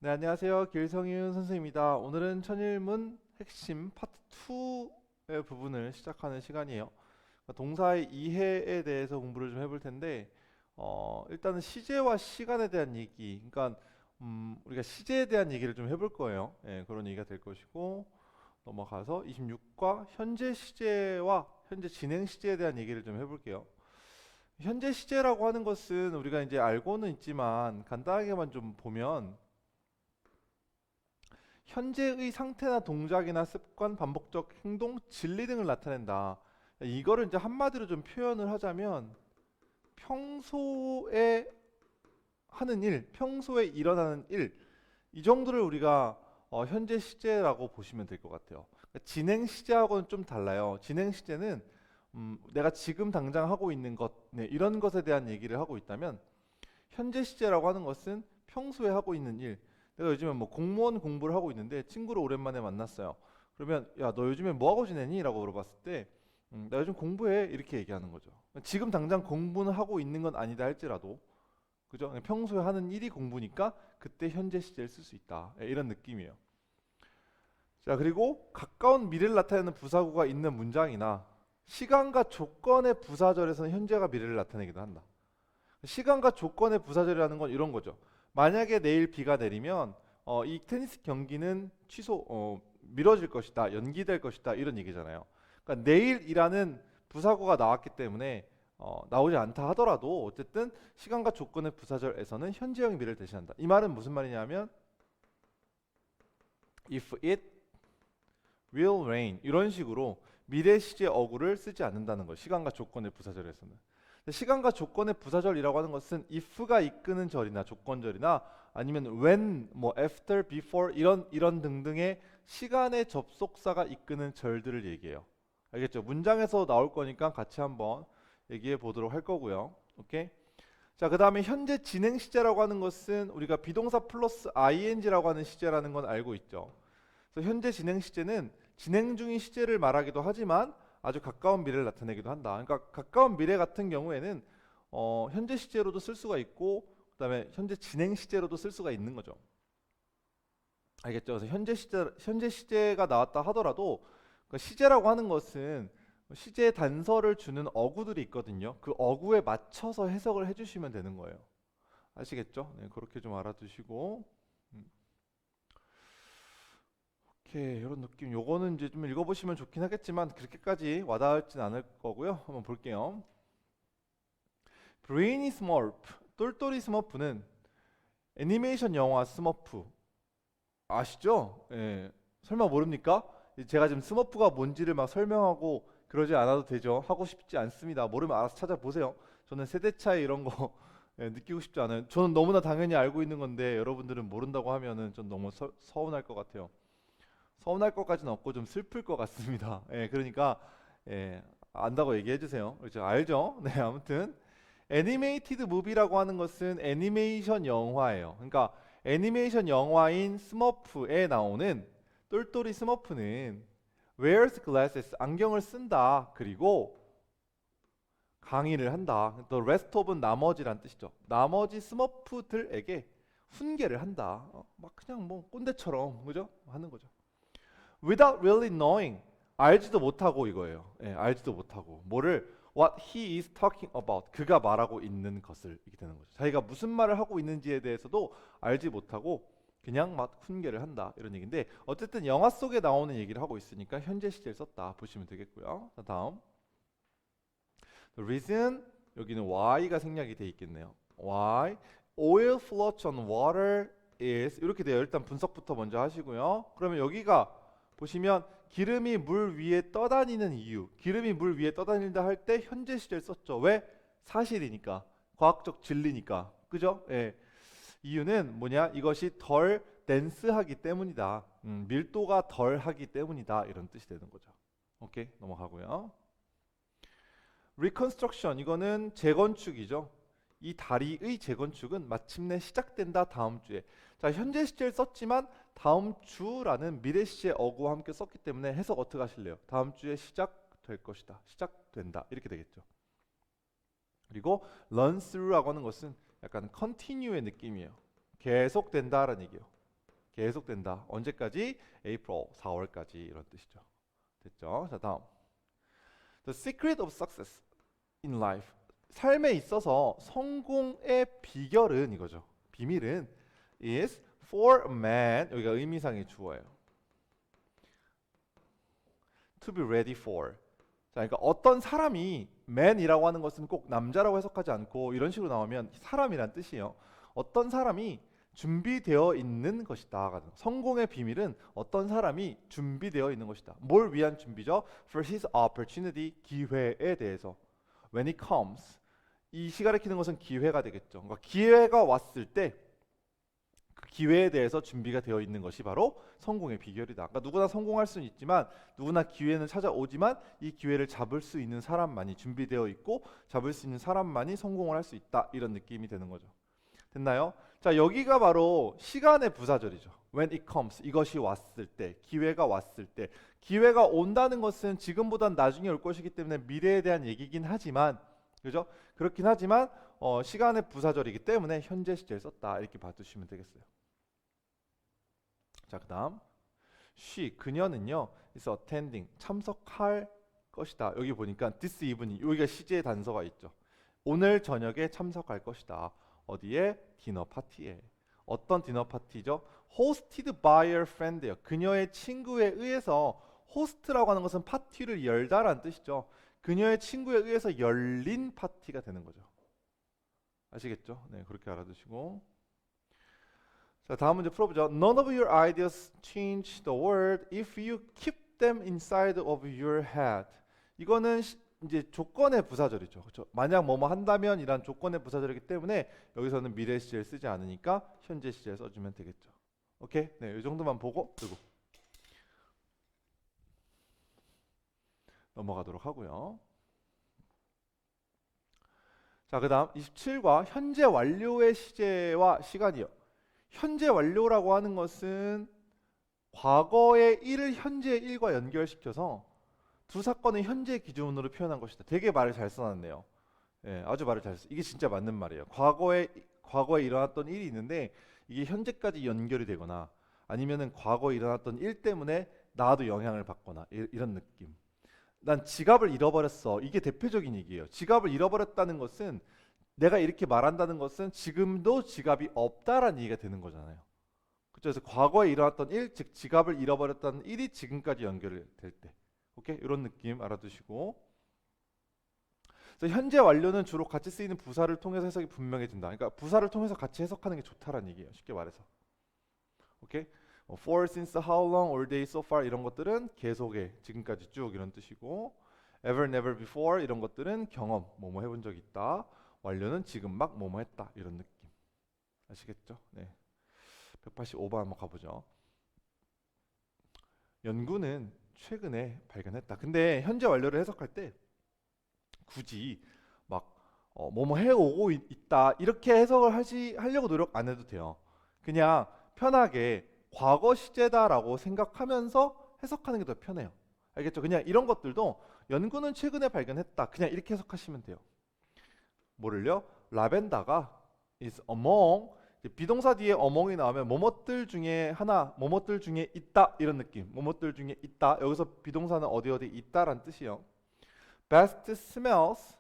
네, 안녕하세요. 길성윤 선생님입니다. 오늘은 천일문 핵심 파트 2의 부분을 시작하는 시간이에요. 그러니까 동사의 이해에 대해서 공부를 좀 해볼 텐데, 일단은 시제와 시간에 대한 얘기, 그러니까 우리가 시제에 대한 얘기를 좀 해볼 거예요. 예, 그런 얘기가 될 것이고, 넘어가서 26과 현재 시제와 현재 진행 시제에 대한 얘기를 좀 해볼게요. 현재 시제라고 하는 것은 우리가 이제 알고는 있지만 간단하게만 좀 보면 현재의 상태나 동작이나 습관, 반복적 행동, 진리 등을 나타낸다. 이거를 이제 한마디로 좀 표현을 하자면 평소에 하는 일, 평소에 일어나는 일, 이 정도를 우리가 현재 시제라고 보시면 될 것 같아요. 그러니까 진행 시제하고는 좀 달라요. 진행 시제는 내가 지금 당장 하고 있는 것, 네, 이런 것에 대한 얘기를 하고 있다면 현재 시제라고 하는 것은 평소에 하고 있는 일. 내가 요즘에 뭐 공무원 공부를 하고 있는데 친구를 오랜만에 만났어요. 그러면 야, 너 요즘에 뭐 하고 지내니? 라고 물어봤을 때 나 요즘 공부해. 이렇게 얘기하는 거죠. 지금 당장 공부는 하고 있는 건 아니다 할지라도 그죠? 평소에 하는 일이 공부니까 그때 현재 시제를 쓸 수 있다. 예, 이런 느낌이에요. 자, 그리고 가까운 미래를 나타내는 부사구가 있는 문장이나 시간과 조건의 부사절에서는 현재가 미래를 나타내기도 한다. 시간과 조건의 부사절이라는 건 이런 거죠. 만약에 내일 비가 내리면 이 테니스 경기는 미뤄질 것이다, 연기될 것이다 이런 얘기잖아요. 그러니까 내일이라는 부사구가 나왔기 때문에 나오지 않다 하더라도 어쨌든 시간과 조건의 부사절에서는 현재형 미래를 대신한다. 이 말은 무슨 말이냐면 if it will rain 이런 식으로 미래 시제 어구를 쓰지 않는다는 거예요. 시간과 조건의 부사절에서는. 시간과 조건의 부사절이라고 하는 것은 if가 이끄는 절이나 조건절이나 아니면 when, 뭐 after, before 이런 등등의 시간의 접속사가 이끄는 절들을 얘기해요. 알겠죠? 문장에서 나올 거니까 같이 한번 얘기해 보도록 할 거고요. 오케이? 자, 그 다음에 현재 진행 시제라고 하는 것은 우리가 비동사 플러스 ing라고 하는 시제라는 건 알고 있죠. 그래서 현재 진행 시제는 진행 중인 시제를 말하기도 하지만 아주 가까운 미래를 나타내기도 한다. 그러니까 가까운 미래 같은 경우에는 현재 시제로도 쓸 수가 있고 그다음에 현재 진행 시제로도 쓸 수가 있는 거죠. 알겠죠? 그래서 현재 시제가 나왔다 하더라도 그 시제라고 하는 것은 시제 단서를 주는 어구들이 있거든요. 그 어구에 맞춰서 해석을 해주시면 되는 거예요. 아시겠죠? 네, 그렇게 좀 알아두시고. 음. 오케이, 이런 느낌. 요거는 이제 좀 읽어보시면 좋긴 하겠지만 그렇게까지 와닿진 않을 거고요. 한번 볼게요. 브레이니 스머프, 똘똘이 스머프는 애니메이션 영화 스머프 아시죠? 예, 설마 모릅니까? 제가 지금 스머프가 뭔지를 막 설명하고 그러지 않아도 되죠. 하고 싶지 않습니다. 모르면 알아서 찾아보세요. 저는 세대 차이 이런 거 예, 느끼고 싶지 않아요. 저는 너무나 당연히 알고 있는 건데 여러분들은 모른다고 하면은 좀 너무 서운할 것 같아요. 서운할 것까지는 없고 좀 슬플 것 같습니다. 예, 그러니까 예, 안다고 얘기해 주세요. 그렇죠? 알죠? 네, 아무튼 애니메이티드 무비라고 하는 것은 애니메이션 영화예요. 그러니까 애니메이션 영화인 스머프에 나오는 똘똘이 스머프는 wears glasses 안경을 쓴다. 그리고 강의를 한다. The rest of은 나머지란 뜻이죠. 나머지 스머프들에게 훈계를 한다. 막 그냥 뭐 꼰대처럼 그죠? 하는 거죠. without really knowing 알지도 못하고 이거예요. 예, 알지도 못하고 뭐를 what he is talking about 그가 말하고 있는 것을 이게 되는 거죠. 자기가 무슨 말을 하고 있는지에 대해서도 알지 못하고 그냥 막 훈계를 한다 이런 얘기인데 어쨌든 영화 속에 나오는 얘기를 하고 있으니까 현재 시제를 썼다 보시면 되겠고요. 자, 다음 the reason 여기는 why가 생략이 돼 있겠네요. why oil floats on water is 이렇게 돼요. 일단 분석부터 먼저 하시고요. 그러면 여기가 보시면 기름이 물 위에 떠다니는 이유 기름이 물 위에 떠다닌다 할 때 현재 시제를 썼죠. 왜? 사실이니까 과학적 진리니까 그죠? 예. 이유는 뭐냐? 이것이 덜 덴스하기 때문이다. 밀도가 덜하기 때문이다 이런 뜻이 되는 거죠. 오케이 넘어가고요. 리컨스트럭션 이거는 재건축이죠. 이 다리의 재건축은 마침내 시작된다 다음 주에. 자, 현재 시제를 썼지만 다음 주라는 미래 시제 어구와 함께 썼기 때문에 해석 어떻게 하실래요? 다음 주에 시작될 것이다. 시작된다. 이렇게 되겠죠. 그리고 run through라고 하는 것은 약간 continue의 느낌이에요. 계속된다라는 얘기예요. 계속된다. 언제까지? April 4월까지 이런 뜻이죠. 됐죠? 자, 다음. The secret of success in life. 삶에 있어서 성공의 비결은 이거죠. 비밀은 is for a man. 여기가 의미상의 주어예요. To be ready for. 자, 그러니까 어떤 사람이 man이라고 하는 것은 꼭 남자라고 해석하지 않고 이런 식으로 나오면 사람이란 뜻이에요. 어떤 사람이 준비되어 있는 것이다. 성공의 비밀은 어떤 사람이 준비되어 있는 것이다. 뭘 위한 준비죠? For his opportunity, 기회에 대해서. When it comes, 이 시가 가리키는 것은 기회가 되겠죠. 그러니까 기회가 왔을 때 그 기회에 대해서 준비가 되어 있는 것이 바로 성공의 비결이다. 그러니까 누구나 성공할 수는 있지만 누구나 기회는 찾아오지만 이 기회를 잡을 수 있는 사람만이 준비되어 있고 잡을 수 있는 사람만이 성공을 할 수 있다. 이런 느낌이 되는 거죠. 됐나요? 자, 여기가 바로 시간의 부사절이죠. When it comes, 이것이 왔을 때, 기회가 왔을 때. 기회가 온다는 것은 지금보단 나중에 올 것이기 때문에 미래에 대한 얘기긴 하지만, 그죠? 그렇긴 하지만 시간의 부사절이기 때문에 현재 시제를 썼다. 이렇게 봐두시면 되겠어요. 자, 그 다음 she, 그녀는요 is attending, 참석할 것이다. 여기 보니까 this evening, 여기가 시제의 단서가 있죠. 오늘 저녁에 참석할 것이다. 어디에? 디너 파티에. 어떤 디너 파티죠? hosted by her friend예요. 그녀의 친구에 의해서, 호스트라고 하는 것은 파티를 열다라는 뜻이죠. 그녀의 친구에 의해서 열린 파티가 되는 거죠. 아시겠죠? 네, 그렇게 알아두시고. 자, 다음 문제 풀어보죠. None of your ideas change the world if you keep them inside of your head. 이거는 이제 조건의 부사절이죠. 그렇죠? 만약 뭐뭐 한다면 이란 조건의 부사절이기 때문에 여기서는 미래 시제를 쓰지 않으니까 현재 시제를 써주면 되겠죠. 오케이? 네, 이 정도만 보고 그리고 넘어가도록 하고요. 자, 그 다음 27과 현재 완료의 시제와 시간이요. 현재 완료라고 하는 것은 과거의 1을 현재의 1과 연결시켜서 두 사건을 현재 기준으로 표현한 것이다. 되게 말을 잘 써놨네요. 예, 아주 말을 잘 써. 이게 진짜 맞는 말이에요. 과거에 일어났던 일이 있는데 이게 현재까지 연결이 되거나 아니면은 과거에 일어났던 일 때문에 나도 영향을 받거나 이런 느낌. 난 지갑을 잃어버렸어. 이게 대표적인 얘기예요. 지갑을 잃어버렸다는 것은, 내가 이렇게 말한다는 것은 지금도 지갑이 없다라는 얘기가 되는 거잖아요. 그래서 과거에 일어났던 일, 즉 지갑을 잃어버렸다는 일이 지금까지 연결될 때, 오케이? 이런 느낌 알아두시고. 그래서 현재 완료는 주로 같이 쓰이는 부사를 통해서 해석이 분명해진다. 그러니까 부사를 통해서 같이 해석하는 게 좋다라는 얘기예요. 쉽게 말해서. 오케이? For, since, how long, all day, so far 이런 것들은 계속해, 지금까지 쭉 이런 뜻이고, ever, never before 이런 것들은 경험, 뭐뭐 해본 적 있다. 완료는 지금 막 뭐뭐 했다. 이런 느낌. 아시겠죠? 네. 185번 한번 가보죠. 연구는 최근에 발견했다. 근데 현재 완료를 해석할 때 굳이 막 뭐뭐 해오고 있다 이렇게 해석을 하려고 노력 안 해도 돼요. 그냥 편하게 과거 시제다라고 생각하면서 해석하는 게 더 편해요. 알겠죠? 그냥 이런 것들도 연구는 최근에 발견했다. 그냥 이렇게 해석하시면 돼요. 뭐를요? 라벤더가 is among, 비동사 뒤에 among이 나오면 뭐뭇들 중에 하나, 뭐뭇들 중에 있다 이런 느낌. 뭐뭇들 중에 있다. 여기서 비동사는 어디 있다라는 뜻이에요. best smells,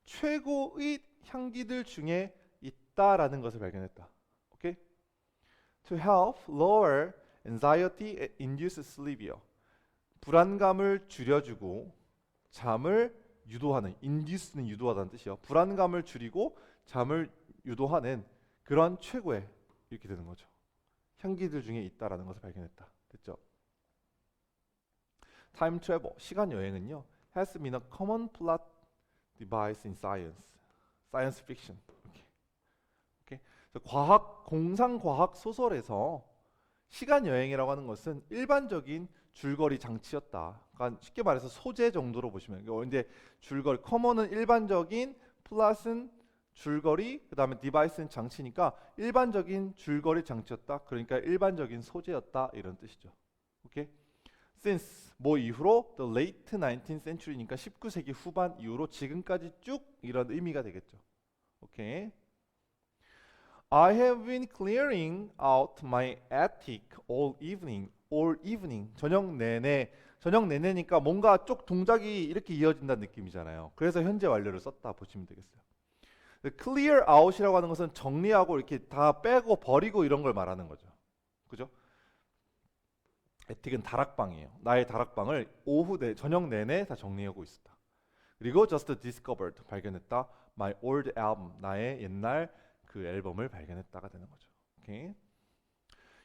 최고의 향기들 중에 있다라는 것을 발견했다. 오케이? To help lower anxiety and induce sleep이요. 불안감을 줄여주고 잠을 유도하는, induce는 유도하다는 뜻이요. 불안감을 줄이고 잠을 유도하는 그런 최고의, 이렇게 되는 거죠. 향기들 중에 있다라는 것을 발견했다. 됐죠? Time travel, 시간 여행은요, has been a common plot device in science, science fiction. 오케이. 공상 과학 소설에서 시간 여행이라고 하는 것은 일반적인 줄거리 장치였다. 그러니까 쉽게 말해서 소재 정도로 보시면, 이제 줄거리, 커먼은 일반적인, 플랫은 줄거리, 그다음에 디바이스는 장치니까 일반적인 줄거리 장치였다. 그러니까 일반적인 소재였다 이런 뜻이죠. 오케이? Since 뭐 이후로 the late 19th century니까 19세기 후반 이후로 지금까지 쭉 이런 의미가 되겠죠. 오케이? I have been clearing out my attic all evening. all evening. 저녁 내내니까 뭔가 쭉 동작이 이렇게 이어진다는 느낌이잖아요. 그래서 현재 완료를 썼다 보시면 되겠어요. clear out이라고 하는 것은 정리하고 이렇게 다 빼고 버리고 이런 걸 말하는 거죠. 그죠? 에틱은 다락방이에요. 나의 다락방을 저녁 내내 다 정리하고 있었다. 그리고 just discovered 발견했다. My old album 나의 옛날 그 앨범을 발견했다가 되는 거죠. 오케이.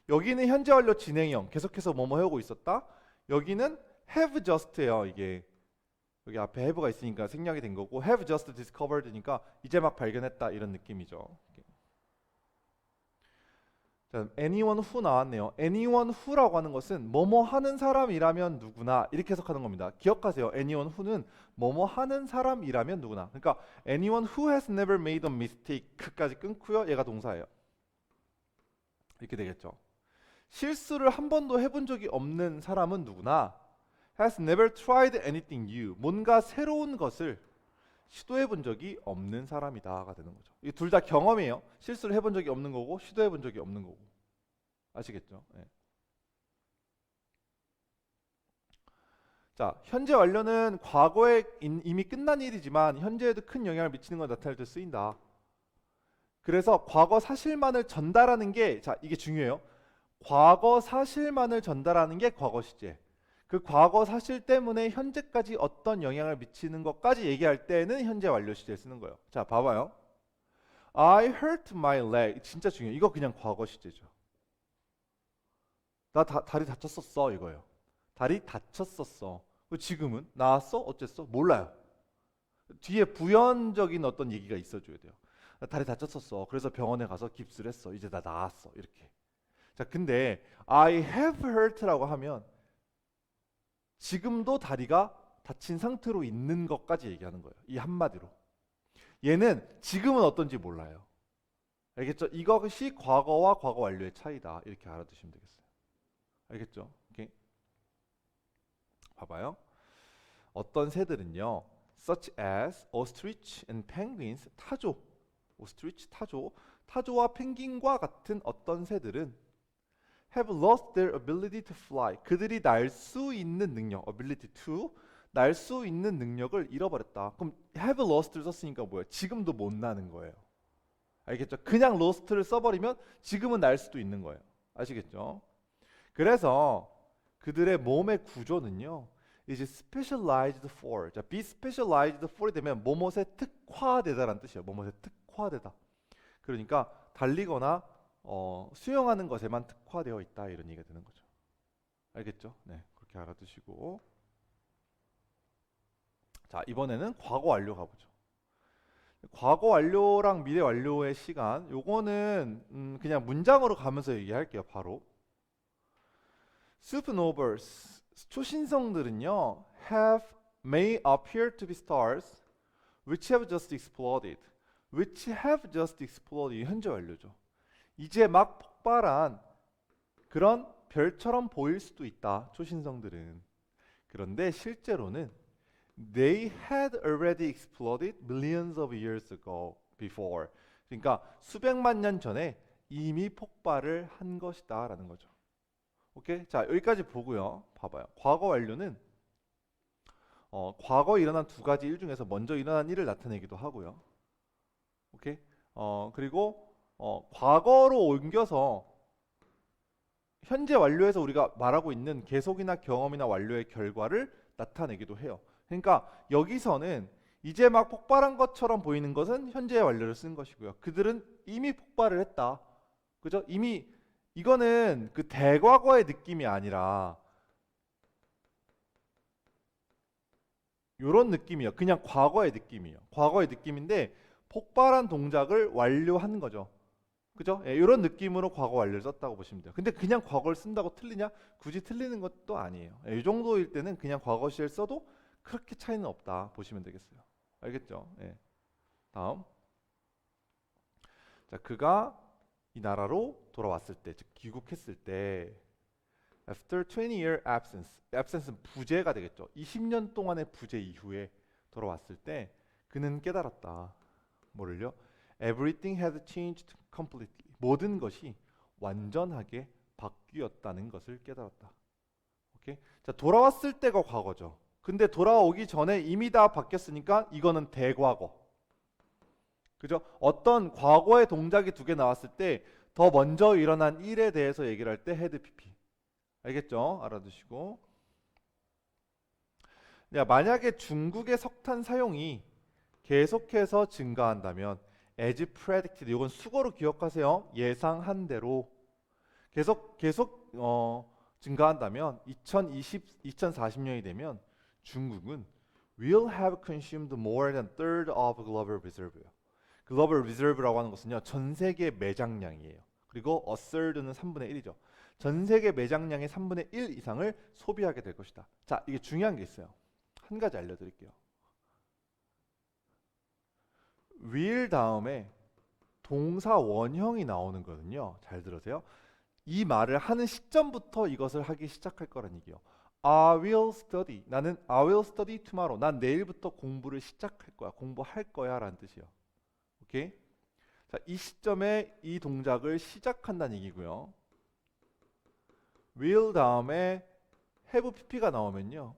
여기는 현재 완료 진행형 계속해서 뭐뭐 하고 있었다. 여기는 have just예요. 이게 여기 앞에 have가 있으니까 생략이 된 거고 have just discovered니까 이제 막 발견했다 이런 느낌이죠. 오케이. 자, anyone who 나왔네요. anyone who라고 하는 것은 뭐뭐 하는 사람이라면 누구나 이렇게 해석하는 겁니다. 기억하세요. anyone who는 뭐뭐 하는 사람이라면 누구나. 그러니까 anyone who has never made a mistake까지 끊고요. 얘가 동사예요. 이렇게 되겠죠. 실수를 한 번도 해본 적이 없는 사람은 누구나 has never tried anything new. 뭔가 새로운 것을 시도해 본 적이 없는 사람이다가 되는 거죠. 이 둘 다 경험이에요. 실수를 해본 적이 없는 거고 시도해 본 적이 없는 거고. 아시겠죠? 네. 자, 현재 완료는 과거에 이미 끝난 일이지만 현재에도 큰 영향을 미치는 걸 나타낼 때 쓰인다. 그래서 과거 사실만을 전달하는 게, 자, 이게 중요해요. 과거 사실만을 전달하는 게 과거 시제. 그 과거 사실 때문에 현재까지 어떤 영향을 미치는 것까지 얘기할 때는 현재 완료 시제를 쓰는 거예요. 자, 봐봐요. I hurt my leg. 진짜 중요해요. 이거 그냥 과거 시제죠. 나 다리 다쳤었어 이거예요. 다리 다쳤었어. 지금은 나았어? 어쨌어? 몰라요. 뒤에 부연적인 어떤 얘기가 있어줘야 돼요. 나 다리 다쳤었어. 그래서 병원에 가서 깁스를 했어. 이제 나 나았어. 이렇게. 자, 근데 I have hurt라고 하면 지금도 다리가 다친 상태로 있는 것까지 얘기하는 거예요. 이 한마디로. 얘는 지금은 어떤지 몰라요. 알겠죠? 이것이 과거와 과거 완료의 차이다. 이렇게 알아두시면 되겠어요. 알겠죠? 오케이. 봐봐요. 어떤 새들은요, such as ostrich and penguins, 타조, ostrich, 타조와 펭귄과 같은 어떤 새들은 have lost their ability to fly. 그들이 날 수 있는 능력, ability to, 날 수 있는 능력을 잃어버렸다. 그럼 have lost를 썼으니까 뭐예요? 지금도 못 나는 거예요. 알겠죠? 그냥 lost를 써버리면 지금은 날 수도 있는 거예요. 아시겠죠? 그래서 그들의 몸의 구조는요, 이제 specialized for. 자, be specialized for이 되면 뭐뭇에 특화되다라는 뜻이에요. 뭐뭇에 특화되다. 그러니까 달리거나 수영하는 것에만 특화되어 있다 이런 얘기가 되는 거죠. 알겠죠? 네, 그렇게 알아두시고. 자, 이번에는 과거 완료 가보죠. 과거 완료랑 미래 완료의 시간, 요거는 그냥 문장으로 가면서 얘기할게요. 바로. supernovas, 초신성들은요, may appear to be stars which have just exploded. which have just exploded. 현재 완료죠. 이제 막 폭발한 그런 별처럼 보일 수도 있다. 초신성들은. 그런데 실제로는 they had already exploded millions of years ago before. 그러니까 수백만 년 전에 이미 폭발을 한 것이다 라는 거죠. 오케이? 자, 여기까지 보고요. 봐봐요. 과거 완료는 과거에 일어난 두 가지 일 중에서 먼저 일어난 일을 나타내기도 하고요. 오케이? 그리고 과거로 옮겨서 현재 완료에서 우리가 말하고 있는 계속이나 경험이나 완료의 결과를 나타내기도 해요. 그러니까 여기서는 이제 막 폭발한 것처럼 보이는 것은 현재 완료를 쓴 것이고요. 그들은 이미 폭발을 했다. 그죠? 이미 이거는 그 대과거의 느낌이 아니라 이런 느낌이에요. 그냥 과거의 느낌이에요. 과거의 느낌인데 폭발한 동작을 완료한 거죠. 그죠? 예, 이런 느낌으로 과거 완료를 썼다고 보시면 돼요. 근데 그냥 과거를 쓴다고 틀리냐? 굳이 틀리는 것도 아니에요. 예, 이 정도일 때는 그냥 과거 시를 써도 그렇게 차이는 없다 보시면 되겠어요. 알겠죠? 예. 다음. 자, 그가 이 나라로 돌아왔을 때, 즉 귀국했을 때, after 20-year absence, absence는 부재가 되겠죠. 20년 동안의 부재 이후에 돌아왔을 때 그는 깨달았다. 뭐를요? Everything had changed completely. 모든 것이 완전하게 바뀌었다는 것을 깨달았다. 오케이? 자, 돌아왔을 때가 과거죠. 근데 돌아오기 전에 이미 다 바뀌었으니까 이거는 대과거. 그죠? 어떤 과거의 동작이 두 개 나왔을 때 더 먼저 일어난 일에 대해서 얘기를 할 때 had PP. 알겠죠? 알아두시고. 야, 만약에 중국의 석탄 사용이 계속해서 증가한다면 as predicted, 이건 수거로 기억하세요. 예상한 대로 계속 증가한다면 2040년이 되면 중국은 will have consumed more than third of global reserve요. 글로벌 리저브라고 하는 것은요, 전 세계 매장량이에요. 그리고 a third는 3분의 1이죠. 전 세계 매장량의 3분의 1 이상을 소비하게 될 것이다. 자, 이게 중요한 게 있어요. 한 가지 알려드릴게요. will 다음에 동사 원형이 나오는 거는요, 잘 들으세요. 이 말을 하는 시점부터 이것을 하기 시작할 거란 얘기예요. I will study. 나는 I will study tomorrow. 난 내일부터 공부를 시작할 거야. 공부할 거야 라는 뜻이에요. 오케이? 자, 이 시점에 이 동작을 시작한다는 얘기고요. will 다음에 have pp가 나오면요,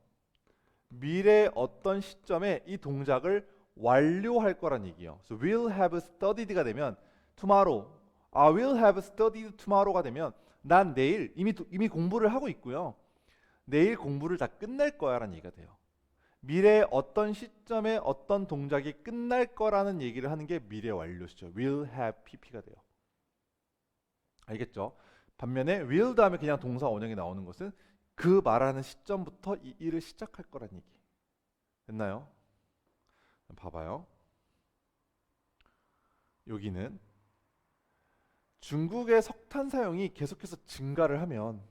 미래 어떤 시점에 이 동작을 완료할 거란 얘기예요. So will have studied가 되면 tomorrow, I will have studied tomorrow가 되면 난 내일 이미 공부를 하고 있고요. 내일 공부를 다 끝낼 거야라는 얘기가 돼요. 미래 어떤 시점에 어떤 동작이 끝날 거라는 얘기를 하는 게 미래 완료시죠. will have pp가 돼요. 알겠죠? 반면에 will 다음에 그냥 동사 원형이 나오는 것은 그 말하는 시점부터 이 일을 시작할 거란 얘기. 됐나요? 봐봐요. 여기는 중국의 석탄 사용이 계속해서 증가를 하면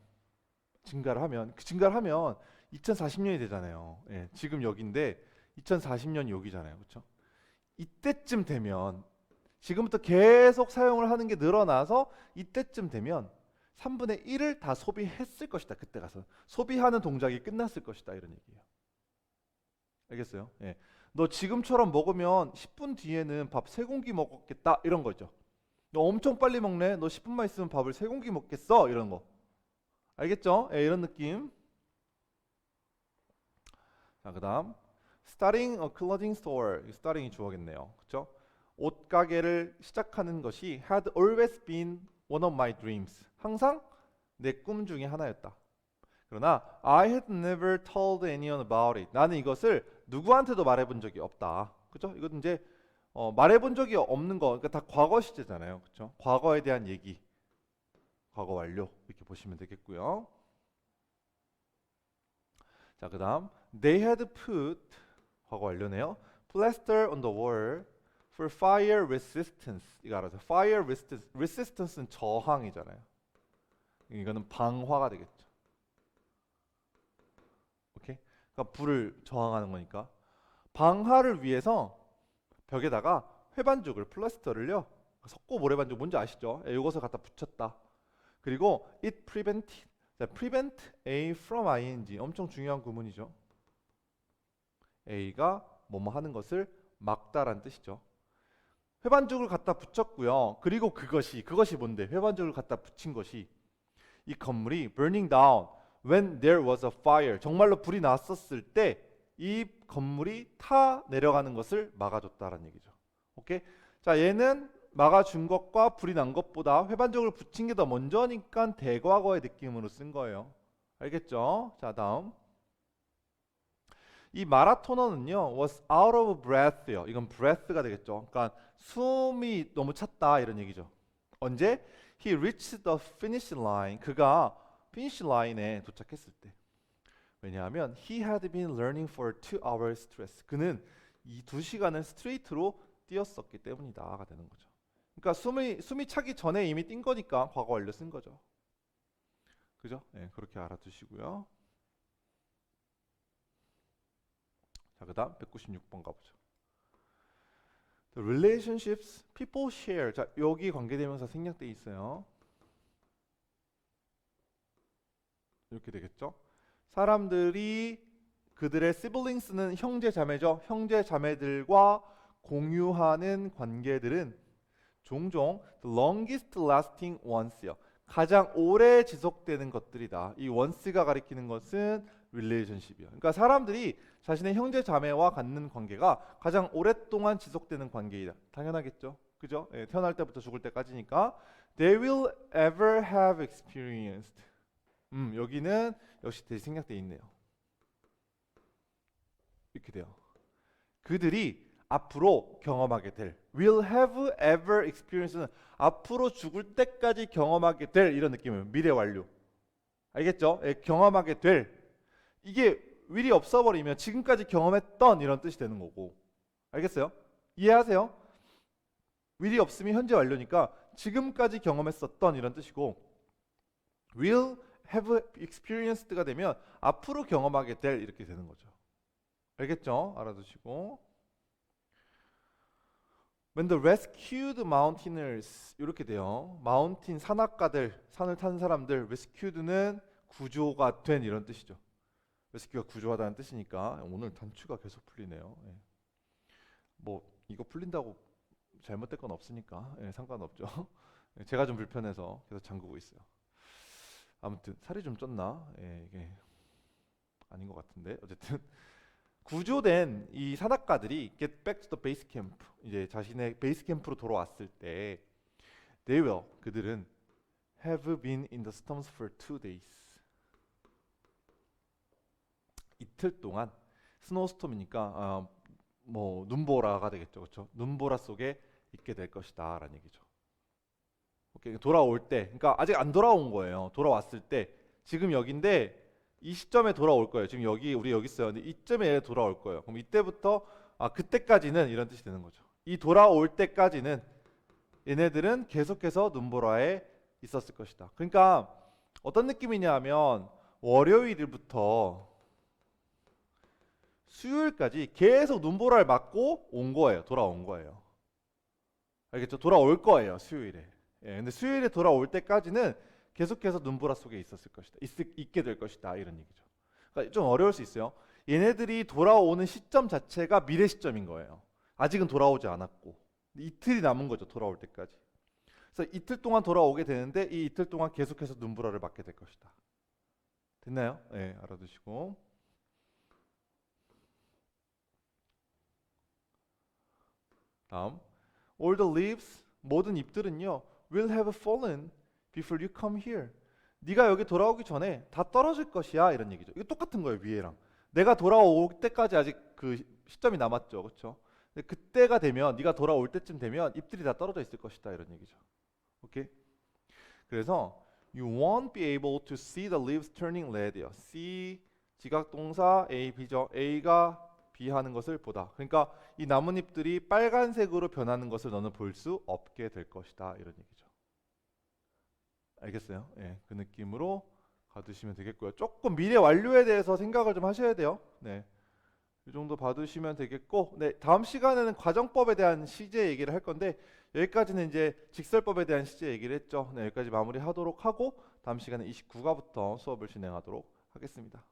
2040년이 되잖아요. 예, 지금 여기인데 2040년이 여기잖아요. 그렇죠? 이때쯤 되면 지금부터 계속 사용을 하는 게 늘어나서 이때쯤 되면 3분의 1을 다 소비했을 것이다. 그때 가서 소비하는 동작이 끝났을 것이다. 이런 얘기예요. 알겠어요? 예. 너 지금처럼 먹으면 10분 뒤에는 밥 3공기 먹었겠다. 이런 거죠. 너 엄청 빨리 먹네. 너 10분만 있으면 밥을 3공기 먹겠어. 이런 거. 알겠죠? 예, 이런 느낌. 자, 그다음 starting a clothing store. starting이 주어겠네요. 그렇죠? 옷 가게를 시작하는 것이 had always been one of my dreams. 항상 내 꿈 중에 하나였다. 그러나 I had never told anyone about it. 나는 이것을 누구한테도 말해본 적이 없다. 그렇죠? 이건 이제 말해본 적이 없는 거. 그러니까 다 과거 시제잖아요. 그렇죠? 과거에 대한 얘기. 과거 완료. 이렇게 보시면 되겠고요. 자, 그다음 they had put, 과거 완료네요. plaster on the wall for fire resistance. 이거 알아서 fire resistance는 저항이잖아요. 이거는 방화가 되겠죠. 오케이? 그러니까 불을 저항하는 거니까 방화를 위해서 벽에다가 회반죽을 플라스터를요, 석고 모래반죽 뭔지 아시죠? 이것을 갖다 붙였다. 그리고 it prevented. 자, prevent A from ing 엄청 중요한 구문이죠. A가 뭐뭐 하는 것을 막다라는 뜻이죠. 회반죽을 갖다 붙였고요. 그리고 그것이 뭔데? 회반죽을 갖다 붙인 것이 이 건물이 burning down when there was a fire. 정말로 불이 났었을 때 이 건물이 타 내려가는 것을 막아줬다라는 얘기죠. 오케이? 자, 얘는 막아준 것과 불이 난 것보다 회반죽을 붙인 게 더 먼저니까 대과거의 느낌으로 쓴 거예요. 알겠죠? 자, 다음. 이 마라토너는요, was out of breath요. 이건 breath가 되겠죠. 그러니까 숨이 너무 찼다 이런 얘기죠. 언제? He reached the finish line. 그가 finish line에 도착했을 때. 왜냐하면 he had been learning for 2 hours straight. 그는 이 2시간을 스트레이트로 뛰었었기 때문이다가 되는 거죠. 그러니까 숨이 차기 전에 이미 뛴 거니까 과거 완료 쓴 거죠. 그죠? 네, 그렇게 알아두시고요. 자, 그다음 196번 가보죠. The relationships people share. 자, 여기 관계대명사 생략돼 있어요. 이렇게 되겠죠? 사람들이 그들의 siblings는 형제 자매죠. 형제 자매들과 공유하는 관계들은 종종 the longest lasting ones요. 가장 오래 지속되는 것들이다. 이 once가 가리키는 것은 relationship이요. 그러니까 사람들이 자신의 형제 자매와 갖는 관계가 가장 오랫동안 지속되는 관계이다. 당연하겠죠. 그죠? 예, 태어날 때부터 죽을 때까지니까 they will ever have experienced. 여기는 역시 대시 생략돼 있네요. 이렇게 돼요. 그들이 앞으로 경험하게 될 will have ever experience는 앞으로 죽을 때까지 경험하게 될 이런 느낌이에요. 미래 완료. 알겠죠? 예, 경험하게 될 이게 will이 없어버리면 지금까지 경험했던 이런 뜻이 되는 거고. 알겠어요? 이해하세요? will이 없으면 현재 완료니까 지금까지 경험했었던 이런 뜻이고 will have experienced가 되면 앞으로 경험하게 될 이렇게 되는 거죠. 알겠죠? 알아두시고 When the rescued mountaineers 이렇게 돼요. 마운틴 산악가들, 산을 탄 사람들, rescued는 구조가 된 이런 뜻이죠. rescue가 구조하다는 뜻이니까 오늘 단추가 계속 풀리네요. 예. 뭐 이거 풀린다고 잘못될 건 없으니까 예, 상관없죠. 제가 좀 불편해서 계속 잠그고 있어요. 아무튼 살이 좀 쪘나? 예, 이게 아닌 것 같은데 어쨌든 구조된 이 산악가들이 get back to the base camp 이제 자신의 베이스 캠프로 돌아왔을 때 they will 그들은 have been in the storms for 2 days 이틀 동안 스노우스톰이니까 뭐 눈보라가 되겠죠, 그렇죠? 눈보라 속에 있게 될 것이다라는 얘기죠. 오케이, 돌아올 때, 그러니까 아직 안 돌아온 거예요. 돌아왔을 때 지금 여기인데 이 시점에 돌아올 거예요. 지금 여기 우리 여기 있어요. 근데 이쯤에 돌아올 거예요. 그럼 이때부터 그때까지는 이런 뜻이 되는 거죠. 이 돌아올 때까지는 얘네들은 계속해서 눈보라에 있었을 것이다. 그러니까 어떤 느낌이냐면 월요일부터 수요일까지 계속 눈보라를 맞고 온 거예요. 돌아온 거예요. 알겠죠? 돌아올 거예요. 수요일에. 예, 근데 수요일에 돌아올 때까지는 계속해서 눈보라 속에 있었을 것이다. 있게 될 것이다. 이런 얘기죠. 그러니까 좀 어려울 수 있어요. 얘네들이 돌아오는 시점 자체가 미래 시점인 거예요. 아직은 돌아오지 않았고 이틀이 남은 거죠. 돌아올 때까지. 그래서 이틀 동안 돌아오게 되는데 이 이틀 동안 계속해서 눈보라를 맞게 될 것이다. 됐나요? 네, 알아두시고 다음 all the leaves 모든 잎들은요 will have fallen before you come here. 네가 여기 돌아오기 전에 다 떨어질 것이야 이런 얘기죠. 이거 똑같은 거예요 위에랑. 내가 돌아올 때까지 아직 그 시점이 남았죠, 그렇죠? 근데 그때가 되면 네가 돌아올 때쯤 되면 잎들이 다 떨어져 있을 것이다 이런 얘기죠. 오케이? 그래서 you won't be able to see the leaves turning red요. see 지각동사 A, B죠. A가 B 하는 것을 보다. 그러니까 이 나뭇잎들이 빨간색으로 변하는 것을 너는 볼 수 없게 될 것이다 이런 얘기죠. 알겠어요? 예, 그 느낌으로 가두시면 되겠고요. 조금 미래 완료에 대해서 생각을 좀 하셔야 돼요. 네, 이 정도 봐두시면 되겠고, 네, 다음 시간에는 과정법에 대한 시제 얘기를 할 건데 여기까지는 이제 직설법에 대한 시제 얘기를 했죠. 네, 여기까지 마무리하도록 하고 다음 시간에 29과부터 수업을 진행하도록 하겠습니다.